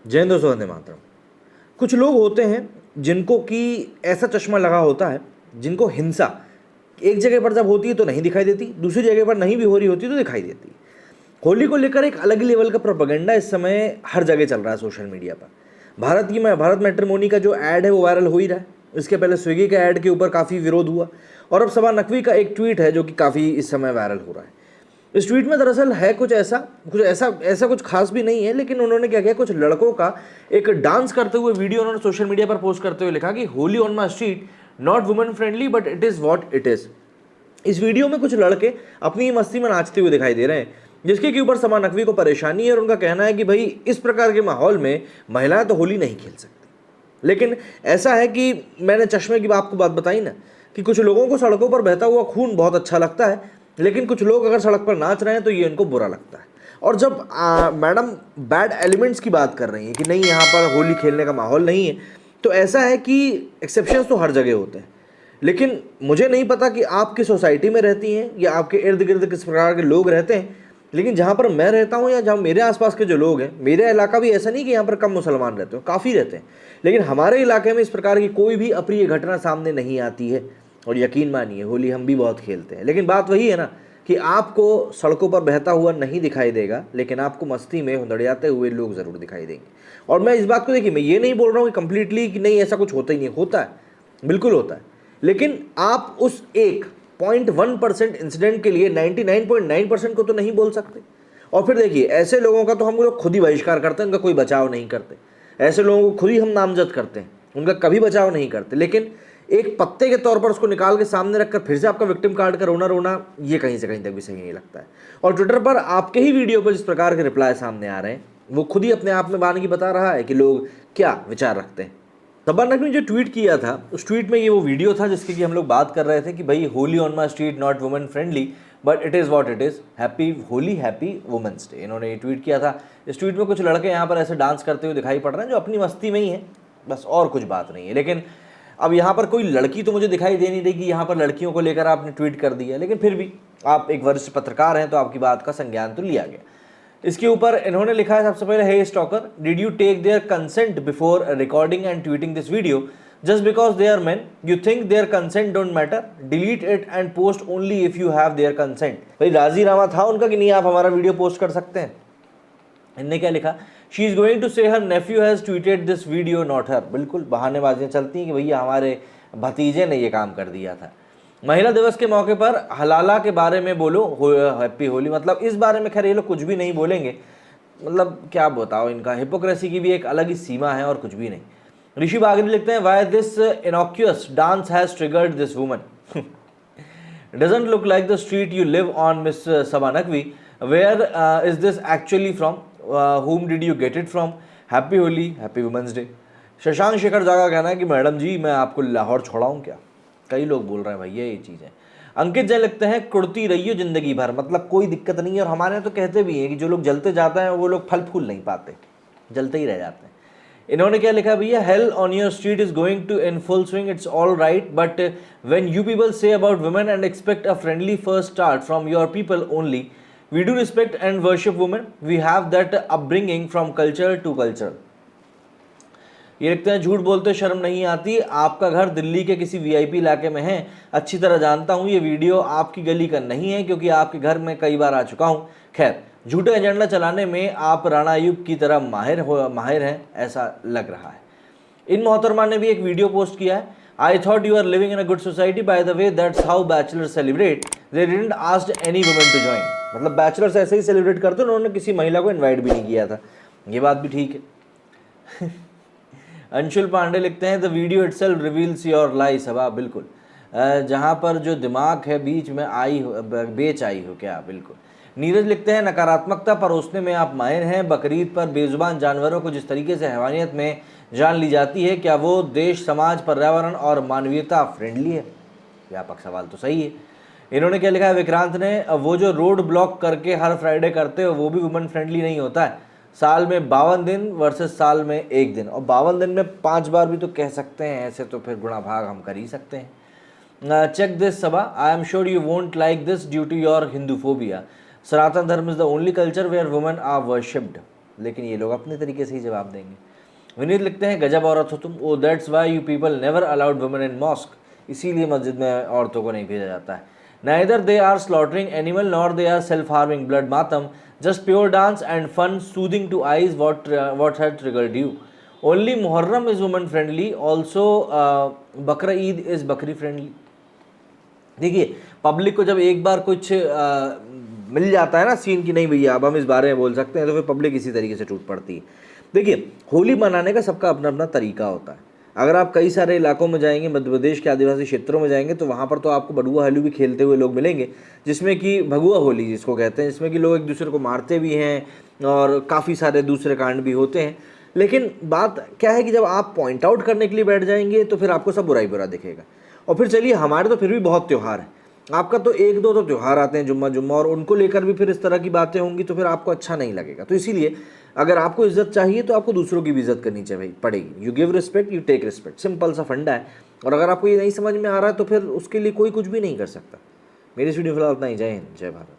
जय हिंद दोस्तों, वंदे मातरम। कुछ लोग होते हैं जिनको कि ऐसा चश्मा लगा होता है, जिनको हिंसा एक जगह पर जब होती है तो नहीं दिखाई देती, दूसरी जगह पर नहीं भी हो रही होती तो दिखाई देती है। होली को लेकर एक अलग ही लेवल का प्रोपेगेंडा इस समय हर जगह चल रहा है सोशल मीडिया पर। भारत मैट्रिमोनी का जो ऐड है वो वायरल हो ही रहा है। इसके पहले स्विगी के ऐड के ऊपर काफ़ी विरोध हुआ, और अब सबा नकवी का एक ट्वीट है जो कि काफ़ी इस समय वायरल हो रहा है। इस ट्वीट में दरअसल है कुछ ऐसा कुछ खास भी नहीं है, लेकिन उन्होंने क्या किया, कुछ लड़कों का एक डांस करते हुए वीडियो उन्होंने सोशल मीडिया पर पोस्ट करते हुए लिखा कि wholly on my street not women friendly but it is what it is. इस वीडियो में कुछ लड़के अपनी मस्ती में नाचते हुए दिखाई दे रहे हैं, जिसके के ऊपर समा नकवी को परेशानी है, और उनका कहना है कि भाई इस प्रकार के माहौल में महिलाएं तो होली नहीं खेल सकती। लेकिन ऐसा है कि मैंने चश्मे की आपको बात बताई ना, कि कुछ लोगों को सड़कों पर बहता हुआ खून बहुत अच्छा लगता है, लेकिन कुछ लोग अगर सड़क पर नाच रहे हैं तो ये इनको बुरा लगता है। और जब मैडम बैड एलिमेंट्स की बात कर रही हैं कि नहीं यहाँ पर होली खेलने का माहौल नहीं है, तो ऐसा है कि एक्सेप्शंस तो हर जगह होते हैं। लेकिन मुझे नहीं पता कि आप किस सोसाइटी में रहती हैं या आपके इर्द गिर्द किस प्रकार के लोग रहते हैं, लेकिन जहाँ पर मैं रहता हूँ या जहाँ मेरे आसपास के जो लोग हैं, मेरा इलाका भी ऐसा नहीं कि यहाँ पर कम मुसलमान रहते हो, काफ़ी रहते हैं, लेकिन हमारे इलाके में इस प्रकार की कोई भी अप्रिय घटना सामने नहीं आती है। और यकीन मानिए होली हम भी बहुत खेलते हैं, लेकिन बात वही है ना कि आपको सड़कों पर बहता हुआ नहीं दिखाई देगा, लेकिन आपको मस्ती में हुंदड़ियाते हुए लोग ज़रूर दिखाई देंगे। और मैं इस बात को, देखिए, मैं ये नहीं बोल रहा हूँ कि कंप्लीटली कि नहीं ऐसा कुछ होता ही नहीं, होता है, बिल्कुल होता है, लेकिन आप उस एक 0.1% इंसिडेंट के लिए 99.9% को तो नहीं बोल सकते। और फिर देखिए, ऐसे लोगों का तो हम लोग खुद ही बहिष्कार करते हैं, उनका कोई बचाव नहीं करते। ऐसे लोगों को खुद ही हम नामजद करते हैं, उनका कभी बचाव नहीं करते। लेकिन एक पत्ते के तौर पर उसको निकाल के सामने रखकर फिर से आपका विक्टिम कार्ड का रोना रोना, ये कहीं से कहीं तक भी सही नहीं लगता है। और ट्विटर पर आपके ही वीडियो पर जिस प्रकार के रिप्लाई सामने आ रहे हैं, वो खुद ही अपने आप में वानगी बता रहा है कि लोग क्या विचार रखते हैं। सबा नकवी ने जो ट्वीट किया था, उस ट्वीट में ये वो वीडियो था जिसकी कि हम लोग बात कर रहे थे कि भाई wholly on my street not women friendly but it is what it is, happy Holi, happy women's day. इन्होंने ये ट्वीट किया था। इस ट्वीट में कुछ लड़के यहाँ पर ऐसे डांस करते हुए दिखाई पड़ रहे हैं जो अपनी मस्ती में ही है, बस, और कुछ बात नहीं है। लेकिन अब यहाँ पर कोई लड़की तो मुझे दिखाई दे नहीं रही कि यहाँ पर लड़कियों को लेकर आपने ट्वीट कर दिया, लेकिन फिर भी आप एक वरिष्ठ पत्रकार हैं तो आपकी बात का संज्ञान तो लिया गया। इसके ऊपर इन्होंने लिखा है सबसे पहले, hey stalker, did you take their consent before recording and tweeting this video? Just because they are men you think their consent don't matter? Delete it and post only if you have their consent. भाई राजीनामा था उनका कि नहीं आप हमारा video post कर सकते हैं। इनने क्या लिखा, she is going to say her nephew has tweeted this video not her. बिल्कुल बहानेबाजियां चलती हैं कि भैया हमारे भतीजे ने ये काम कर दिया था। महिला दिवस के मौके पर हलाला के बारे में बोलो, हैप्पी होली। मतलब इस बारे में खैर ये लोग कुछ भी नहीं बोलेंगे, मतलब क्या बताओ, इनका हिपोक्रेसी की भी एक अलग ही सीमा है और कुछ भी नहीं। ऋषि बागरी लिखते हैं, why this innocuous dance has triggered this woman, doesn't look like the street you live on, miss Saba Naqvi, where is this actually from, whom did you get it from? Happy Holi, happy women's day. Shashank Shekhar जागा कहना है कि madam जी मैं आपको लाहौर छोड़ाऊँ क्या? कई लोग बोल रहे हैं भैया ये चीज़ें। अंकित जैन लिखते हैं, कुड़ती रहिए जिंदगी भर, मतलब कोई दिक्कत नहीं है। और हमारे यहाँ तो कहते भी हैं कि जो लोग जलते जाते हैं वो लोग फल फूल नहीं पाते, जलते ही रह जाते हैं। इन्होंने क्या लिखा भैया, hell on your street is going to in full swing, it's all right, but when you people say about women and expect a friendly first start from your people only, we do respect and worship women, we have that upbringing from culture to culture। ये लिखते हैं, झूठ बोलते शर्म नहीं आती, आपका घर दिल्ली के किसी वीआईपी इलाके में है, अच्छी तरह जानता हूँ, ये वीडियो आपकी गली का नहीं है क्योंकि आपके घर में कई बार आ चुका हूँ। खैर, झूठे एजेंडा चलाने में आप राणा अयूब की तरह माहिर हैं ऐसा लग रहा है। इन मोहतरमा ने भी एक वीडियो पोस्ट किया है, I thought you are living in a good society, by the way that's how bachelors celebrate, they didn't asked any woman to join. मतलब बैचलर्स ऐसे ही सेलिब्रेट करते, उन्होंने किसी महिला को इनवाइट भी नहीं किया था। ये बात भी ठीक है। अंशुल पांडे लिखते हैं, the video itself reveals your lie Saba. बिल्कुल, जहाँ पर जो दिमाग है बीच में बेच आई हो क्या? बिल्कुल। नीरज लिखते हैं, नकारात्मकता परोसने में आप माहिर हैं, बकरीद पर बेजुबान जानवरों को जिस तरीके से हैवानियत में जान ली जाती है, क्या वो देश, समाज, पर्यावरण और मानवीयता फ्रेंडली है? व्यापक सवाल तो सही है। इन्होंने क्या लिखा है विक्रांत ने, वो जो रोड ब्लॉक करके हर फ्राइडे करते हो वो भी वुमेन फ्रेंडली नहीं होता है। साल में 52 दिन वर्सेस साल में 1 दिन, और 52 दिन में 5 बार भी तो कह सकते हैं, ऐसे तो फिर गुणा भाग हम कर ही सकते हैं। Check this Saba, I am sure you won't like this due to your Hinduphobia. Sanatan Dharma is the only culture where women are worshipped. लेकिन ये लोग अपने तरीके से ही जवाब देंगे। विनीत लिखते हैं गजब औरत हो तुम, oh that's why you people never allowed women in mosque, इसीलिए मस्जिद में औरतों को नहीं भेजा जाता है। Neither they are slaughtering animal nor they are self harming blood matam, just pure dance and fun soothing to eyes what had triggered you, only Muharram is woman friendly, also Bakra Eid is bakri friendly. देखिए पब्लिक को जब एक बार कुछ मिल जाता है ना scene की नहीं भैया अब हम इस बारे में बोल सकते हैं, तो फिर पब्लिक इसी तरीके से टूट पड़ती है। देखिए होली मनाने का सबका अपना अपना तरीका होता है। अगर आप कई सारे इलाकों में जाएंगे, मध्य प्रदेश के आदिवासी क्षेत्रों में जाएंगे, तो वहाँ पर तो आपको बड़ुआ हलू भी खेलते हुए लोग मिलेंगे, जिसमें कि भगुआ होली जिसको कहते हैं, जिसमें कि लोग एक दूसरे को मारते भी हैं और काफ़ी सारे दूसरे कांड भी होते हैं। लेकिन बात क्या है कि जब आप पॉइंट आउट करने के लिए बैठ जाएंगे तो फिर आपको सब बुरा ही बुरा दिखेगा। और फिर चलिए हमारे तो फिर भी बहुत त्यौहार है, आपका तो एक दो तो त्यौहार आते हैं जुम्मा जुम्मा, और उनको लेकर भी फिर इस तरह की बातें होंगी तो फिर आपको अच्छा नहीं लगेगा। तो इसीलिए अगर आपको इज्जत चाहिए तो आपको दूसरों की भी इज्जत करनी चाहिए पड़ेगी। You give respect, you take respect, simple सा फंडा है। और अगर आपको ये नहीं समझ में आ रहा है तो फिर उसके लिए कोई कुछ भी नहीं कर सकता। मेरी इस वीडियो फिलहाल उतना ही। जय हिंद, जय भारत।